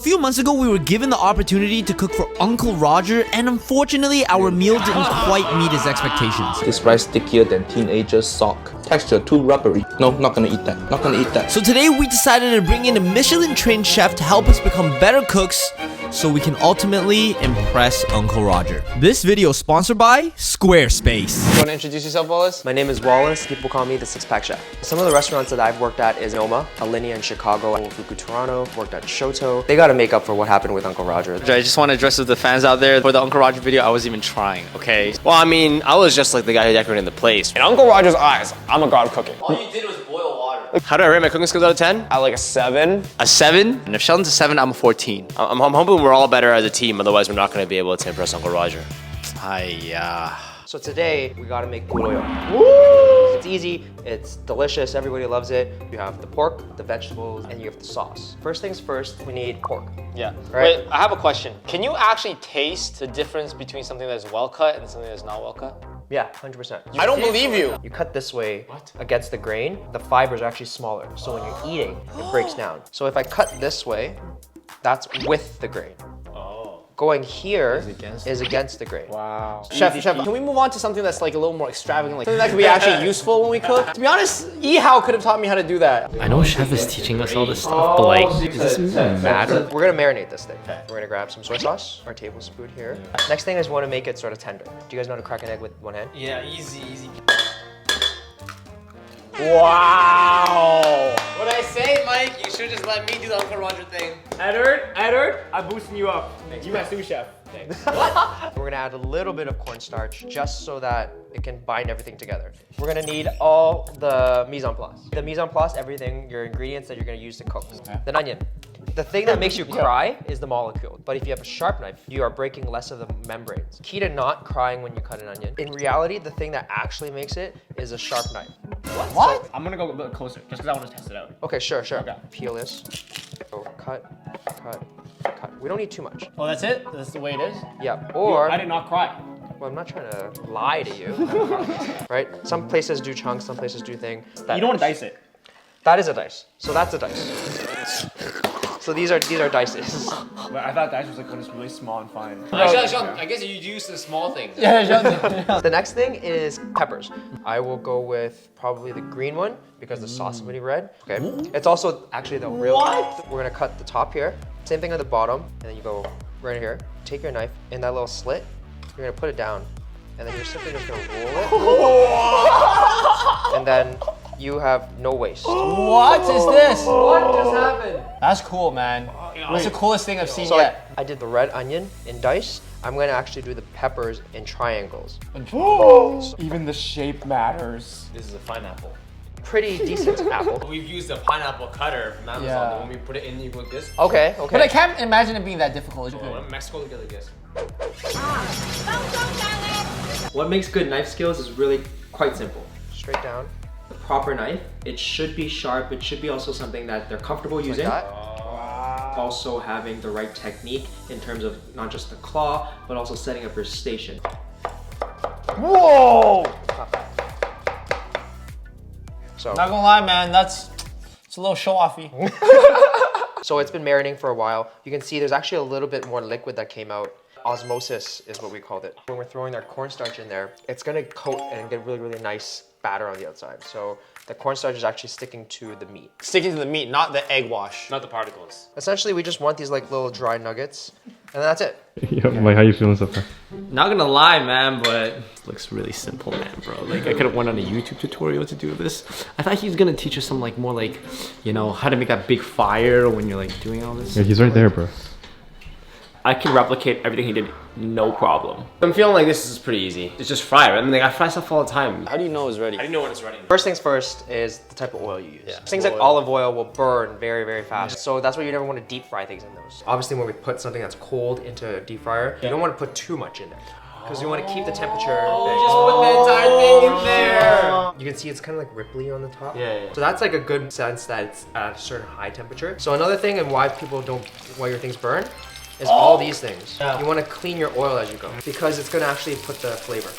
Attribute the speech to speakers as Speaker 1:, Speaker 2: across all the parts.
Speaker 1: A few months ago, we were given the opportunity to cook for Uncle Roger, and unfortunately, our meal didn't quite meet his expectations.
Speaker 2: This rice stickier than teenager's sock. Texture too rubbery. No, not gonna eat that. Not gonna eat that.
Speaker 1: So today, we decided to bring in a Michelin Trained Chef to help us become better cooks so we can ultimately impress Uncle Roger. This video is sponsored by Squarespace.
Speaker 3: You want to introduce yourself, Wallace?
Speaker 4: My name is Wallace. People call me the Sixpack Chef. Some of the restaurants that I've worked at is Noma, Alinea in Chicago, Fuku Toronto, worked at Shoto. They gotta make up for what happened with Uncle Roger.
Speaker 3: I just want to address with the fans out there. For the Uncle Roger video, I wasn't even trying, okay?
Speaker 5: Well, I mean, I was just like the guy who decorated the place. In Uncle Roger's eyes, I'm a god of cooking.
Speaker 3: All you did was boil water.
Speaker 5: How do I rate my cooking skills out of 10? I like a 7.
Speaker 3: A 7? And if Sheldon's a 7, I'm a 14.
Speaker 5: I'm hoping we're all better as a team, otherwise we're not going to be able to impress Uncle Roger.
Speaker 4: So today, we gotta make guloyo. It's easy, it's delicious, everybody loves it. You have the pork, the vegetables, and you have the sauce. First things first, we need pork.
Speaker 5: Yeah.
Speaker 4: Right.
Speaker 5: Wait, I have a question. Can you actually taste the difference between something that's well cut and something that's not well cut?
Speaker 4: Yeah, 100%.
Speaker 5: I don't believe you.
Speaker 4: You cut this way against the grain, the fibers are actually smaller. So when you're eating, it breaks down. So if I cut this way, that's with the grain. Going here is against the grain.
Speaker 5: Wow. Chef, can we move on to something that's like a little more extravagant, like something that could be actually useful when we cook? To be honest, Yihao could have taught me how to do that.
Speaker 6: I know Chef is teaching us all this stuff, but like, does this matter?
Speaker 4: We're gonna marinate this thing. We're gonna grab some soy sauce, our tablespoon here. Next thing is we want to make it sort of tender. Do you guys know how to crack an egg with one hand?
Speaker 5: Yeah, easy, easy. Wow! What I say, Mike? You should just let me do the Uncle Roger thing.
Speaker 7: Edward, I'm boosting you up. You my sous chef.
Speaker 5: Thanks.
Speaker 4: We're gonna add a little bit of cornstarch just so that it can bind everything together. We're gonna need all the mise en place. The mise en place, everything, your ingredients that you're gonna use to cook. Then onion. The thing that makes you cry is the molecule. But if you have a sharp knife, you are breaking less of the membranes. Key to not crying when you cut an onion. In reality, the thing that actually makes it is a sharp knife.
Speaker 7: What? I'm gonna go a bit closer, just because I want to test it out.
Speaker 4: Okay, sure.
Speaker 7: Okay.
Speaker 4: Peel this. So cut. We don't need too much.
Speaker 7: Oh, that's it? That's the way it is?
Speaker 4: Yeah, or...
Speaker 7: I did not cry.
Speaker 4: Well, I'm not trying to lie to you. Right? Some places do chunks, some places do things.
Speaker 7: You don't want to dice it.
Speaker 4: That is a dice. So that's a dice. So these are dices.
Speaker 7: But I thought dice was like when it's really small and fine.
Speaker 5: Sean, I guess you use the small things.
Speaker 4: The next thing is peppers. I will go with probably the green one because the sauce is really red. Okay. It's also actually the real. What? We're gonna cut the top here. Same thing on the bottom, and then you go right here. Take your knife in that little slit. You're gonna put it down, and then you're simply just gonna roll it. And then you have no waste.
Speaker 7: What is this?
Speaker 4: What just happened?
Speaker 7: That's cool, man. That's the coolest thing I've seen
Speaker 4: So
Speaker 7: yet.
Speaker 4: I did the red onion in dice. I'm gonna actually do the peppers in triangles.
Speaker 7: Even the shape matters.
Speaker 5: This is a pineapple.
Speaker 4: Pretty decent apple.
Speaker 5: We've used a pineapple cutter from Amazon.
Speaker 7: Yeah.
Speaker 5: And when we put it in, you go like this.
Speaker 4: Okay.
Speaker 7: But I can't imagine it being that difficult.
Speaker 5: Well, Mexico together, I guess.
Speaker 8: What makes good knife skills is really quite simple.
Speaker 4: Straight down.
Speaker 8: The proper knife, it should be sharp, it should be also something that they're comfortable using.
Speaker 4: Like that.
Speaker 8: Also having the right technique in terms of not just the claw, but also setting up your station.
Speaker 7: Whoa!
Speaker 4: So.
Speaker 7: Not gonna lie, man, it's a little show-offy.
Speaker 4: So it's been marinating for a while. You can see there's actually a little bit more liquid that came out. Osmosis is what we called it. When we're throwing our cornstarch in there, it's gonna coat and get really, really nice batter on the outside. So the cornstarch is actually sticking to the meat.
Speaker 5: Sticking to the meat, not the egg wash.
Speaker 3: Not the particles.
Speaker 4: Essentially, we just want these like little dry nuggets, and that's it.
Speaker 9: Yeah, Mike, how you feeling so far?
Speaker 6: Not gonna lie, man, but it looks really simple, man, bro. Like, I could have went on a YouTube tutorial to do this. I thought he was gonna teach us some, like, more like, you know, how to make that big fire when you're, like, doing all this.
Speaker 9: Yeah, he's right there, bro.
Speaker 6: I can replicate everything he did, no problem.
Speaker 5: I'm feeling like this is pretty easy. It's just fry, right? I mean, like, I fry stuff all the time.
Speaker 3: How do you know it's ready?
Speaker 5: How do you know when it's ready?
Speaker 4: First things first is the type of oil you use. Things like olive oil will burn very, very fast. So that's why you never want to deep fry things in those. Obviously, when we put something that's cold into a deep fryer, you don't want to put too much in there. Because you want to keep the temperature.
Speaker 5: Just put the entire thing in there.
Speaker 4: You can see it's kind of like ripply on the top.
Speaker 5: Yeah.
Speaker 4: So that's like a good sense that it's at a certain high temperature. So another thing and why your things burn is all these things. You want to clean your oil as you go because it's going to actually put the flavor.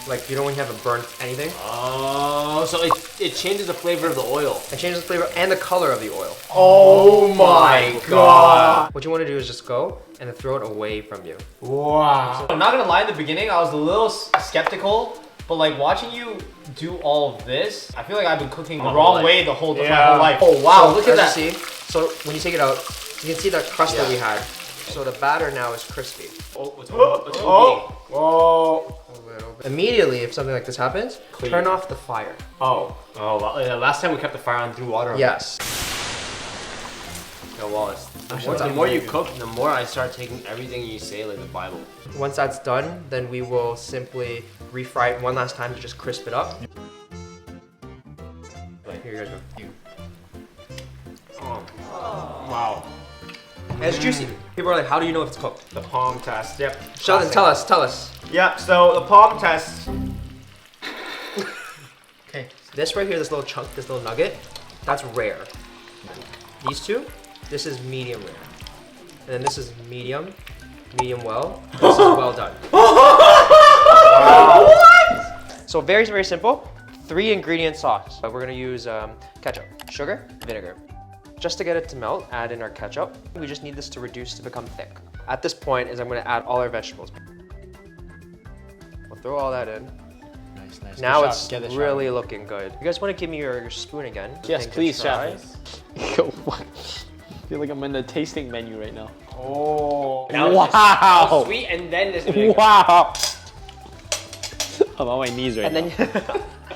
Speaker 4: Like, you know when you have a burnt anything?
Speaker 5: Oh, so it changes the flavor of the oil.
Speaker 4: It changes the flavor and the color of the oil.
Speaker 5: Oh my god.
Speaker 4: What you want to do is just go and then throw it away from you.
Speaker 5: Wow. I'm not gonna lie, in the beginning I was a little skeptical, but like watching you do all of this, I feel like I've been cooking the wrong way the whole my whole life. Oh wow,
Speaker 4: So,
Speaker 5: look at that.
Speaker 4: You see, so when you take it out, you can see that crust that we had. So the batter now is crispy.
Speaker 5: Whoa.
Speaker 4: Immediately, if something like this happens, turn off the fire.
Speaker 5: Oh, well, last time we kept the fire on through water.
Speaker 4: Yes.
Speaker 5: Yo, Wallace, the more you cook, the more I start taking everything you say like the Bible.
Speaker 4: Once that's done, then we will simply refry it one last time to just crisp it up. Here you guys go.
Speaker 5: Wow.
Speaker 4: And it's juicy. People are like, how do you know if it's cooked?
Speaker 7: The palm test. Yep.
Speaker 4: Sheldon, tell us.
Speaker 7: Yep. So the palm test.
Speaker 4: Okay. This right here, this little chunk, this little nugget, that's rare. These two, this is medium rare. And then this is medium well. This is well done. Wow. What? So very, very simple. 3 ingredient sauce. We're gonna use ketchup, sugar, vinegar. Just to get it to melt, add in our ketchup. We just need this to reduce to become thick. At this point is I'm gonna add all our vegetables. We'll throw all that in.
Speaker 5: Nice.
Speaker 4: Now it's really looking good. You guys wanna give me your spoon again?
Speaker 5: Yes, please,
Speaker 4: try?
Speaker 5: chef. Yo, what? I feel like I'm in the tasting menu right now.
Speaker 7: Oh.
Speaker 5: Wow.
Speaker 7: Sweet, and then this.
Speaker 5: Wow. I'm on my knees right
Speaker 4: And
Speaker 5: now.
Speaker 4: then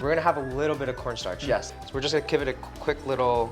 Speaker 4: we're gonna have a little bit of cornstarch, yes. So we're just gonna give it a quick little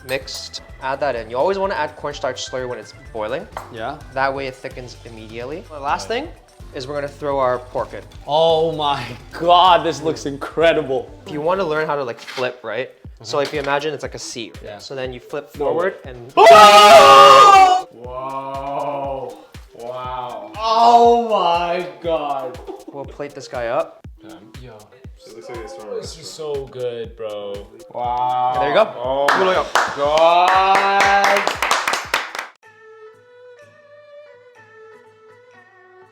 Speaker 4: mix. Add that in. You always wanna add cornstarch slurry when it's boiling.
Speaker 5: Yeah.
Speaker 4: That way it thickens immediately. The last thing is we're gonna throw our pork in.
Speaker 5: Oh my god, this looks incredible.
Speaker 4: If you wanna learn how to like flip, right? So if you imagine it's like a C.
Speaker 5: Yeah.
Speaker 4: So then you flip forward and
Speaker 5: Oh!
Speaker 7: Whoa. Wow.
Speaker 5: Oh my god.
Speaker 4: we'll plate this guy up.
Speaker 5: Yo.
Speaker 7: It looks like it's from
Speaker 5: This is so good, bro.
Speaker 7: Wow.
Speaker 4: There you go.
Speaker 7: Oh
Speaker 4: Good
Speaker 7: my
Speaker 4: luck.
Speaker 7: god.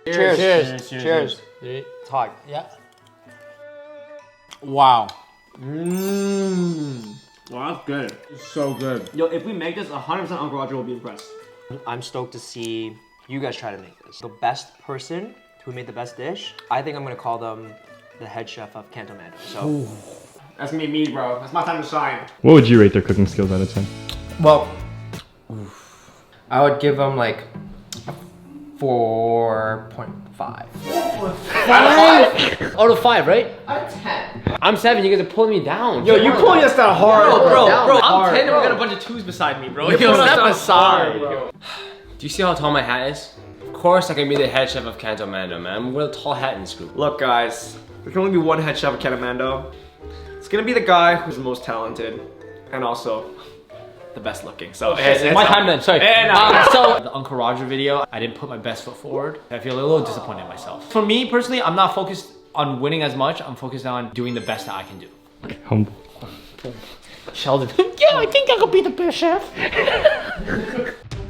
Speaker 4: Cheers. It's hot.
Speaker 5: Yeah. Wow.
Speaker 6: Wow, that's good. It's so good. Yo, if we make this, 100% Uncle Roger will be impressed.
Speaker 4: I'm stoked to see you guys try to make this. The best person who made the best dish, I think I'm gonna call them the head chef of Cantomando. So,
Speaker 7: That's gonna be me, bro. That's my time to shine.
Speaker 9: What would you rate their cooking skills out of 10?
Speaker 4: well, I would give them like 4.5.
Speaker 5: Out of 5, right?
Speaker 4: Out of 10.
Speaker 5: I'm 7, you guys are pulling me down.
Speaker 7: Yo, you pulling us down hard,
Speaker 6: Bro,
Speaker 5: hard,
Speaker 6: I'm 10 and
Speaker 5: bro.
Speaker 6: we got a bunch of 2s beside me, bro.
Speaker 5: Yo, step aside.
Speaker 7: bro.
Speaker 6: Do you see how tall my hat is? Of course I can be the head chef of Cantomando, man. I'm a tall hat in this group.
Speaker 3: Look, guys, there can only be one head chef of Cantomando. It's gonna be the guy who's the most talented and also the best looking. So
Speaker 5: It's my time then, sorry.
Speaker 6: So the Uncle Roger video, I didn't put my best foot forward. I feel a little disappointed in myself. For me personally, I'm not focused on winning as much. I'm focused on doing the best that I can do.
Speaker 9: Humble.
Speaker 5: Sheldon. Yeah, I think I could be the best chef.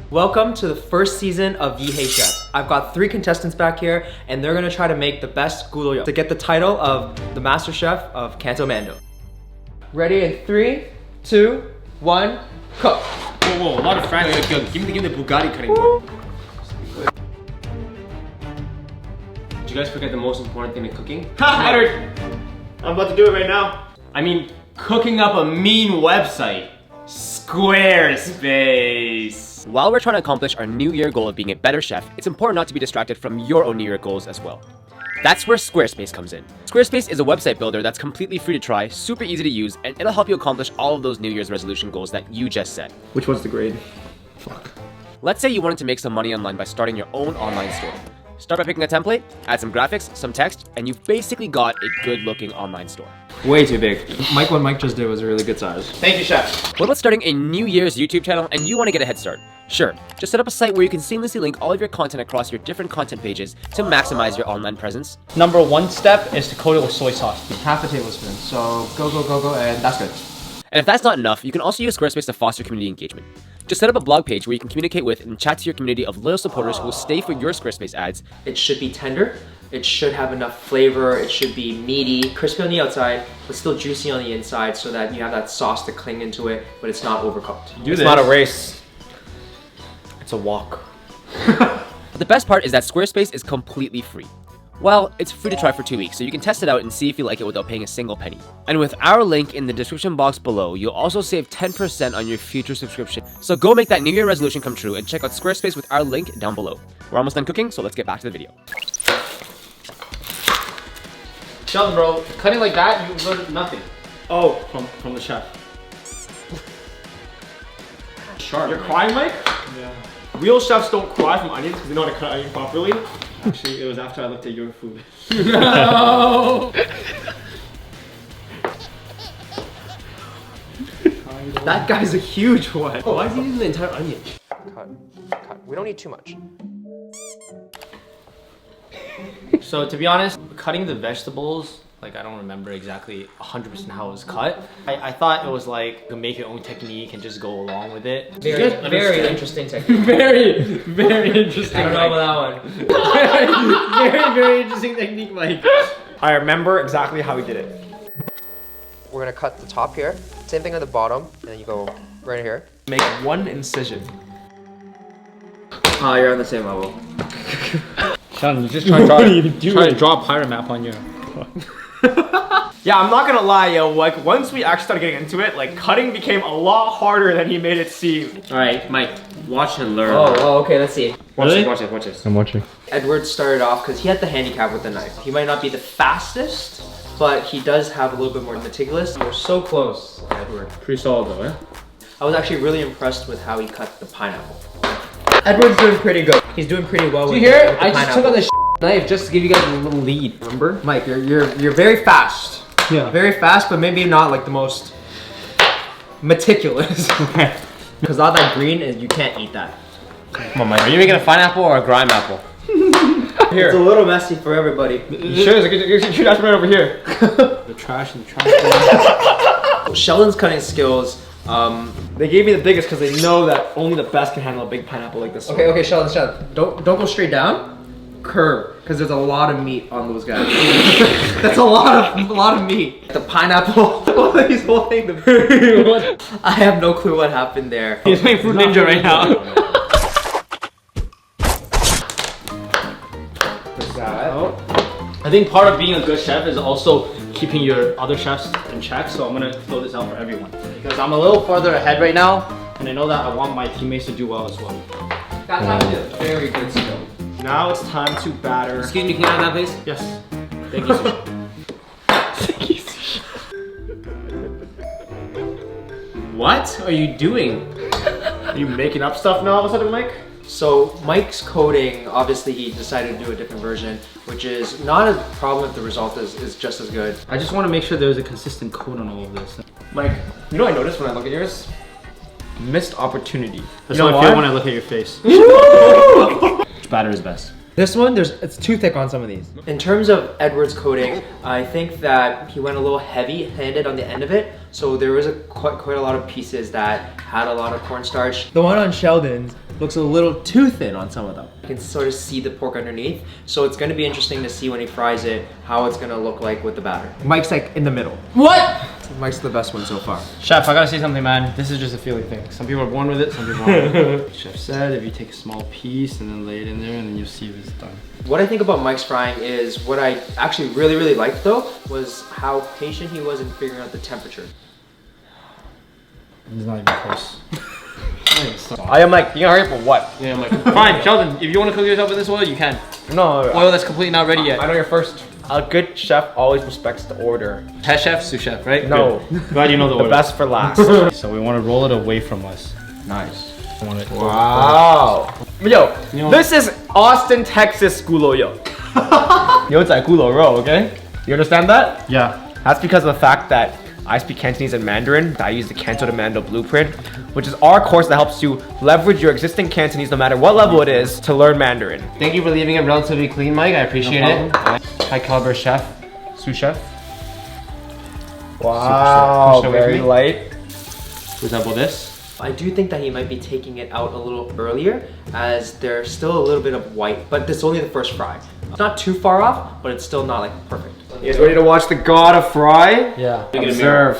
Speaker 4: Welcome to the first season of Ye Hey Chef. I've got 3 contestants back here, and they're gonna try to make the best gulo to get the title of the Masterchef of Cantomando. Ready in 3, 2, 1, cook.
Speaker 6: Whoa, a lot of Frank. Give me the Bugatti cutting board. Did you guys forget the most important thing in cooking?
Speaker 7: Edward, I'm about to do it right now.
Speaker 6: I mean, cooking up a mean website. Squarespace.
Speaker 10: While we're trying to accomplish our New Year goal of being a better chef, it's important not to be distracted from your own New Year goals as well. That's where Squarespace comes in. Squarespace is a website builder that's completely free to try, super easy to use, and it'll help you accomplish all of those New Year's resolution goals that you just set.
Speaker 3: Which one's the grade?
Speaker 10: Let's say you wanted to make some money online by starting your own online store. Start by picking a template, add some graphics, some text, and you've basically got a good-looking online store.
Speaker 3: Way too big. What Mike just did was a really good size.
Speaker 7: Thank you, chef.
Speaker 10: What about starting a New Year's YouTube channel and you want to get a head start? Sure, just set up a site where you can seamlessly link all of your content across your different content pages to maximize your online presence.
Speaker 5: Number 1 step is to coat it with soy sauce.
Speaker 4: Half a tablespoon. So go, and that's good.
Speaker 10: And if that's not enough, you can also use Squarespace to foster community engagement. Just set up a blog page where you can communicate with and chat to your community of loyal supporters who will stay for your Squarespace ads.
Speaker 8: It should be tender, It should have enough flavor. It should be meaty, crispy on the outside, but still juicy on the inside so that you have that sauce to cling into it, but it's not overcooked.
Speaker 3: It's not a race. It's a walk.
Speaker 10: But the best part is that Squarespace is completely free. Well, it's free to try for 2 weeks, so you can test it out and see if you like it without paying a single penny. And with our link in the description box below, you'll also save 10% on your future subscription. So go make that New Year resolution come true and check out Squarespace with our link down below. We're almost done cooking, so let's get back to the video.
Speaker 5: Sheldon, bro, cutting like that, you learned nothing.
Speaker 6: Oh, from the chef.
Speaker 3: Sharp. You're crying, Mike?
Speaker 6: Yeah.
Speaker 3: Real chefs don't cry from onions because they know how to cut onions properly.
Speaker 6: Actually, it was after I looked at your food.
Speaker 5: No!
Speaker 3: That guy's a huge one. Oh, why is he using the entire onion?
Speaker 4: Cut. We don't need too much.
Speaker 5: So to be honest, cutting the vegetables, like I don't remember exactly 100% how it was cut. I thought it was like to make your own technique and just go along with it.
Speaker 8: Very interesting technique.
Speaker 5: very interesting.
Speaker 8: I don't know about that one.
Speaker 5: very interesting technique, Mike.
Speaker 3: I remember exactly how he did it.
Speaker 4: We're gonna cut the top here. Same thing on the bottom, and then you go right here.
Speaker 3: Make one incision.
Speaker 8: Oh, you're on the same level.
Speaker 6: Sean, you just try to draw a pirate map on you.
Speaker 3: Yeah, I'm not gonna lie, yo. Like once we actually started getting into it, like cutting became a lot harder than he made it seem.
Speaker 8: All right, Mike, watch and learn.
Speaker 4: Oh, okay, let's see.
Speaker 8: Watch this.
Speaker 9: I'm watching.
Speaker 8: Edward started off because he had the handicap with the knife. He might not be the fastest, but he does have a little bit more meticulous. You're so close, Edward.
Speaker 6: Pretty solid though, eh?
Speaker 8: I was actually really impressed with how he cut the pineapple.
Speaker 4: Edward's doing pretty good. He's doing pretty well with
Speaker 5: Do you hear
Speaker 4: with
Speaker 5: it?
Speaker 4: the
Speaker 5: I just took
Speaker 4: pineapple.
Speaker 5: on the knife just to give you guys a little lead, remember?
Speaker 4: Mike, you're very fast.
Speaker 6: Yeah.
Speaker 4: Very fast, but maybe not like the most meticulous.
Speaker 8: Because all that green, is you can't eat that.
Speaker 5: Come on, Mike. Are you making a pineapple or a grime apple?
Speaker 8: Here. It's a little messy for everybody.
Speaker 3: You sure? You should ask right over here.
Speaker 6: The trash and the trash.
Speaker 8: Sheldon's cutting skills.
Speaker 3: They gave me the biggest because they know that only the best can handle a big pineapple like this one.
Speaker 4: Okay, Sheldon. Don't go straight down. Curve, because there's a lot of meat on those guys. That's a lot of meat.
Speaker 8: The pineapple. He's holding the. I have no clue what happened there.
Speaker 5: He's playing Fruit Ninja right now. I think part of being a good chef is also keeping your other chefs in check, so I'm gonna throw this out for everyone. Because I'm a little farther ahead right now, and I know that I want my teammates to do well as well.
Speaker 8: That's actually a very good skill.
Speaker 3: Now it's time to batter.
Speaker 8: Excuse me, can I have that, please?
Speaker 3: Yes.
Speaker 5: Thank you, Sushi. What are you doing?
Speaker 3: Are you making up stuff now all of a sudden, Mike?
Speaker 8: So Mike's coding, obviously he decided to do a different version, which is not a problem if the result is just as good.
Speaker 6: I just want to make sure there's a consistent code on all of this.
Speaker 3: Mike, you know what I noticed when I look at yours? Missed opportunity.
Speaker 6: That's
Speaker 3: You know
Speaker 6: how I feel when I look at your face. Which batter is best?
Speaker 4: This one, it's too thick on some of these.
Speaker 8: In terms of Edward's coding, I think that he went a little heavy-handed on the end of it, so there was quite a lot of pieces that had a lot of cornstarch.
Speaker 4: The one on Sheldon's looks a little too thin on some of them.
Speaker 8: You can sort of see the pork underneath, so it's going to be interesting to see when he fries it how it's going to look like with the batter.
Speaker 4: Mike's like in the middle.
Speaker 5: What?
Speaker 4: Mike's the best one so far.
Speaker 6: Chef, I gotta say something, man. This is just a feeling thing. Some people are born with it, some people aren't. Chef said if you take a small piece and then lay it in there and then you'll see if it's done.
Speaker 8: What I think about Mike's frying is what I actually really liked though was how patient he was in figuring out the temperature.
Speaker 6: It's not even close.
Speaker 3: I am Mike, you gonna hurry up or what?
Speaker 6: Yeah, I'm like, fine, Sheldon, if you want to cook yourself in this oil, you can.
Speaker 3: No,
Speaker 6: Oil that's completely not ready yet.
Speaker 3: I know you're first. A good chef always respects the order.
Speaker 6: Head chef, sous chef, right?
Speaker 3: No.
Speaker 6: Good. Glad you know the order.
Speaker 3: The best for last.
Speaker 6: So we want to roll it away from us. Nice. I want it.
Speaker 3: Wow. Yo, this is Austin, Texas gulo yo. Yo, it's like gulo ro, okay? You understand that?
Speaker 6: Yeah.
Speaker 3: That's because of the fact that I speak Cantonese and Mandarin. I use the Cantomando blueprint, which is our course that helps you leverage your existing Cantonese no matter what level it is to learn Mandarin.
Speaker 5: Thank you for leaving it relatively clean, Mike. I appreciate it. High caliber chef, sous chef.
Speaker 3: Wow,
Speaker 5: Push it
Speaker 3: very
Speaker 5: with me.
Speaker 3: light.
Speaker 6: For example, this.
Speaker 8: I do think that he might be taking it out a little earlier as there's still a little bit of white, but this is only the first fry. It's not too far off, but it's still not like perfect.
Speaker 3: You guys ready to watch the god of fry?
Speaker 5: Yeah.
Speaker 3: Observe.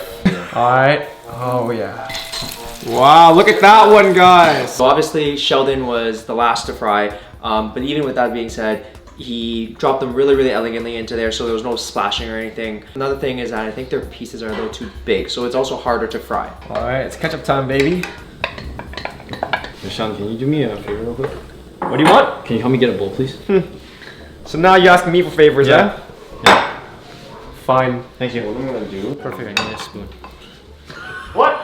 Speaker 3: Alright. Oh yeah. Wow, look at that one, guys.
Speaker 8: So obviously Sheldon was the last to fry, but even with that being said, he dropped them really, really elegantly into there, so there was no splashing or anything. Another thing is that I think their pieces are a little too big, so it's also harder to fry.
Speaker 3: Alright, it's ketchup time, baby.
Speaker 6: Sean, can you do me a favor real quick?
Speaker 3: What do you want?
Speaker 6: Can you help me get a bowl, please?
Speaker 3: So now you're asking me for favors,
Speaker 6: Yeah.
Speaker 3: huh? Fine.
Speaker 6: Thank you. What I'm gonna do? Perfect. I need a spoon.
Speaker 3: What?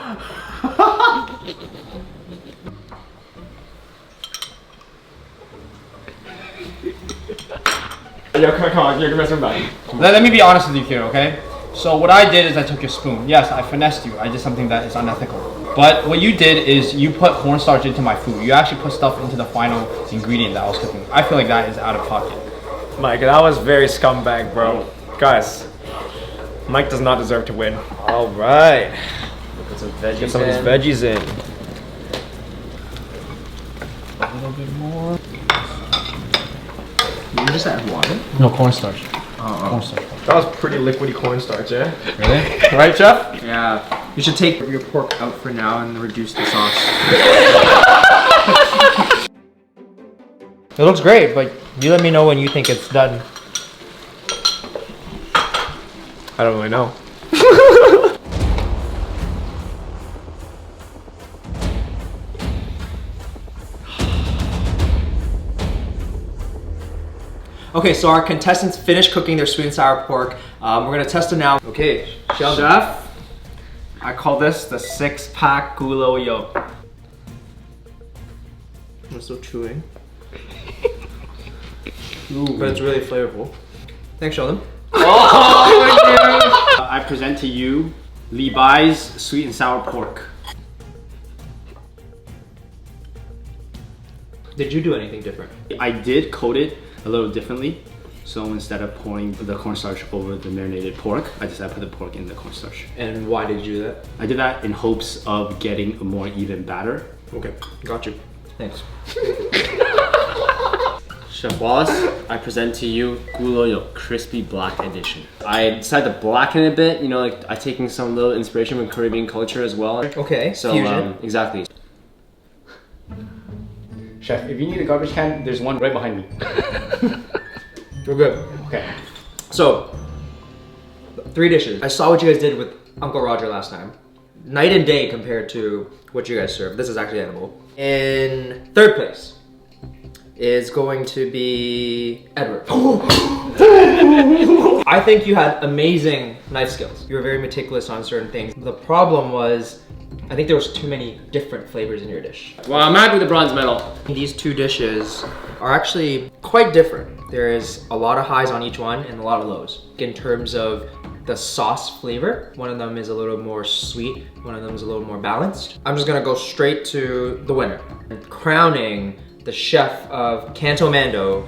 Speaker 3: Yo, come on, you're messing with me. Let me be honest with you here, okay? So what I did is I took your spoon. Yes, I finessed you. I did something that is unethical. But what you did is you put cornstarch into my food. You actually put stuff into the final ingredient that I was cooking. I feel like that is out of pocket. Mike, that was very scumbag, bro. Guys, Mike does not deserve to win. All right.
Speaker 8: Put some veggies
Speaker 3: Get some of these veggies in. A little bit more.
Speaker 8: You just add water?
Speaker 5: No, cornstarch. Cornstarch.
Speaker 3: That was pretty liquidy cornstarch, eh?
Speaker 5: Really?
Speaker 3: Right, Chef?
Speaker 8: Yeah. You should take your pork out for now and reduce the sauce. It looks great, but you let me know when you think it's done.
Speaker 3: I don't really know.
Speaker 8: Okay, so our contestants finished cooking their sweet and sour pork. We're gonna test it now.
Speaker 3: Okay, Chef, I call this the 6-pack gulo yolk.
Speaker 8: I'm still chewing. But it's really flavorful. Thanks, Sheldon.
Speaker 6: I present to you Levi's sweet and sour pork.
Speaker 8: Did you do anything different?
Speaker 6: I did coat it a little differently. So instead of pouring the cornstarch over the marinated pork, I decided to put the pork in the cornstarch.
Speaker 8: And why did you do that?
Speaker 6: I did that in hopes of getting a more even batter.
Speaker 8: Okay, got you. Thanks.
Speaker 6: Chef Wallace, I present to you Gulo Yolk Crispy Black Edition. I decided to blacken it a bit, you know, like I'm taking some little inspiration from Caribbean culture as well.
Speaker 8: Okay,
Speaker 6: so
Speaker 8: fusion.
Speaker 6: Exactly. Chef, if you need a garbage can, there's one right behind me.
Speaker 8: We're good.
Speaker 6: Okay.
Speaker 8: So, 3 dishes. I saw what you guys did with Uncle Roger last time. Night and day compared to what you guys serve. This is actually edible. In 3rd place is going to be Edward. I think you had amazing knife skills. You were very meticulous on certain things. The problem was, I think there was too many different flavors in your dish.
Speaker 6: Well, I'm happy with the bronze medal.
Speaker 8: These 2 dishes are actually quite different. There is a lot of highs on each one and a lot of lows. In terms of the sauce flavor, one of them is a little more sweet, one of them is a little more balanced. I'm just gonna go straight to the winner. Crowning the chef of Cantomando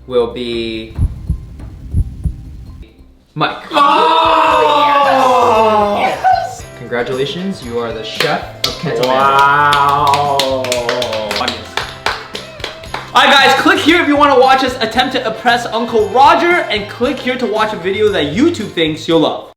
Speaker 8: will be Mike. Oh, yes! Congratulations, you are the chef of Cantomando.
Speaker 3: Wow.
Speaker 1: Alright guys, click here if you want to watch us attempt to impress Uncle Roger, and click here to watch a video that YouTube thinks you'll love.